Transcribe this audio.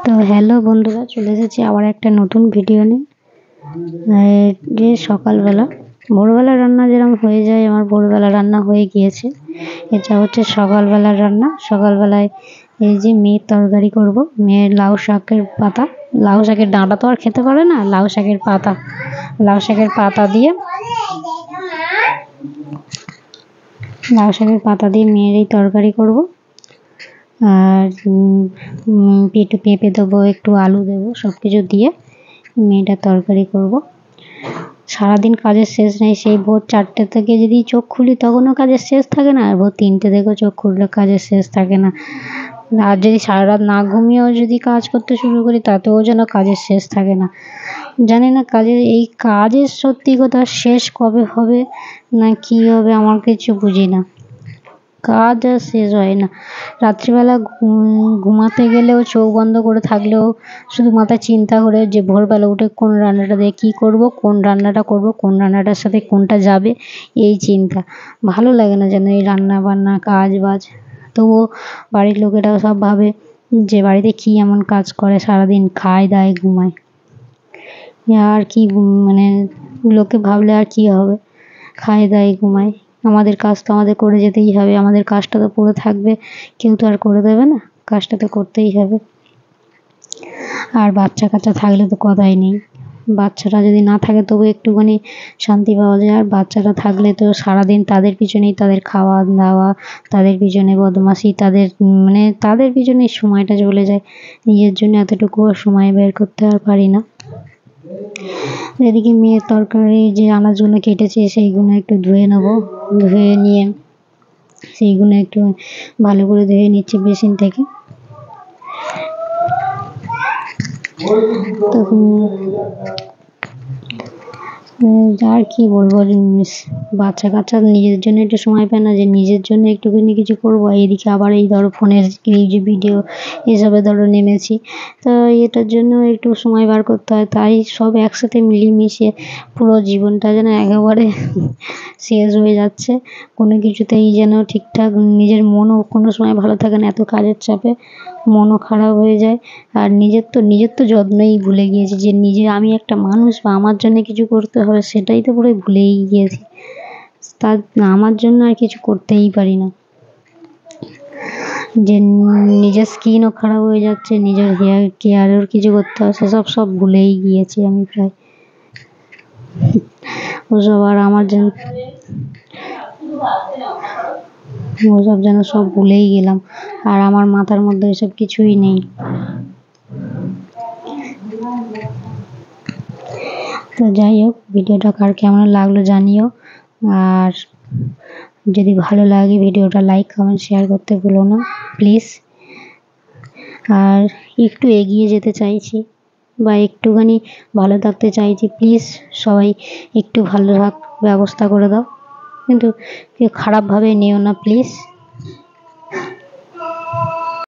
তো হ্যালো বন্ধুরা, চলে এসেছি আবার একটা নতুন ভিডিও নিয়ে। যে সকালবেলা ভোরবেলা রান্না যেরকম হয়ে যায়, আমার ভোরবেলা রান্না হয়ে গিয়েছে। এটা হচ্ছে সকালবেলার রান্না। সকালবেলায় এই যে মেয়ের তরকারি করব। মেয়ের লাউ শাকের পাতা, লাউ শাকের ডাঁটা তো আর খেতে পারে না, লাউ শাকের পাতা, লাউ শাকের পাতা দিয়ে মেয়ের এই তরকারি করব। আর একটু পেঁপে দেবো, একটু আলু দেবো, সব কিছু দিয়ে মেয়েটার তরকারি করব। সারাদিন কাজের শেষ নেই। সেই ভোর 4টে থেকে যদি চোখ খুলি তখনও কাজের শেষ থাকে না, আর ভোর 3টে থেকেও চোখ খুললে কাজের শেষ থাকে না। আর যদি সারা রাত না ঘুমিয়েও যদি কাজ করতে শুরু করি তাতেও যেন কাজের শেষ থাকে না। জানি না এই কাজের সত্যি কথা শেষ কবে হবে না কি হবে, আমার কিছু বুঝি না। কাজ আর শেষ হয় না। রাত্রিবেলা ঘুমাতে গেলেও চোখ বন্ধ করে থাকলেও শুধু মাথায় চিন্তা করে যে ভোরবেলা উঠে কোন রান্নাটা দিয়ে কী করব, কোন রান্নাটা করব, কোন রান্নাটার সাথে কোনটা যাবে, এই চিন্তা। ভালো লাগে না যেন এই রান্না বান্না কাজ বাজ। তবুও বাড়ির লোকেরাও সব ভাবে যে বাড়িতে কী এমন কাজ করে, সারাদিন খায় দায় ঘুমায়। আর কি মানে লোকে ভাবলে আর কি হবে, খায় দায় ঘুমায়। আমাদের কাজ তো আমাদের করে যেতেই হবে, আমাদের কাজটা তো পড়ে থাকবে, কেউ তো আর করে দেবে না, কাজটা তো করতেই হবে। আর বাচ্চা কাচ্চা থাকলে তো কথাই নেই। বাচ্চাটা যদি না থাকে তবু একটুখানি শান্তি পাওয়া যায়, আর বাচ্চাটা থাকলে তো সারাদিন তাদের পিছনেই, তাদের খাওয়া দাওয়া, তাদের পিছনে বদমাশি, তাদের পিছনেই সময়টা চলে যায়। নিজের জন্য এতটুকুও সময় বের করতে আর পারি না। এদিকে মেয়ের তরকারি যে আনাজগুলো কেটেছে সেইগুলো একটু ধুয়ে নেবো। ধুয়ে নিয়ে সেইগুলো একটু ভালো করে ধুয়ে নিচ্ছি বেসিন থেকে। আর কি বলবো, বাচ্চা কাচ্চা নিজের জন্য একটু সময় পায় না যে নিজের জন্য একটুখানি কিছু করবো। এইদিকে আবার এই ধরো ফোনের এই যে ভিডিও এসবে ধরো নেমেছি, তো এটার জন্য একটু সময় বার করতে হয়। তাই সব একসাথে মিলিয়ে পুরো জীবনটা যেন একেবারে শেষ হয়ে যাচ্ছে। কোনো কিছুতেই যেন ঠিকঠাক নিজের মনও কোনো সময় ভালো থাকে না, এত কাজের চাপে মনও খারাপ হয়ে যায়। আর নিজের তো যত্নই ভুলে গিয়েছি, যে আমি একটা মানুষ বা আমার জন্য কিছু করতে হবে সেটাই তো পুরো ভুলেই গিয়েছি। আমার জন্য আর কিছু করতেই পারি না। যে নিজের স্কিনও খারাপ হয়ে যাচ্ছে, নিজের হেয়ার কেয়ারের কিছু করতে হবে, সেসব ভুলেই গিয়েছি আমি প্রায়। ওসব যেন সব ভুলেই গেলাম, আর আমার মাথার মধ্যে ওইসব কিছুই নেই। তো যাই হোক, ভিডিওটা কার কেমন লাগলো জানিও। আর যদি ভালো লাগে ভিডিওটা লাইক কমেন্ট শেয়ার করতে ভুলো না প্লিজ। আর একটু এগিয়ে যেতে চাইছি বা একটুখানি ভালো থাকতে চাইছি, প্লিজ সবাই একটু ভালো ব্যবস্থা করে দাও, কিন্তু কেউ খারাপভাবে নিও না প্লিজ।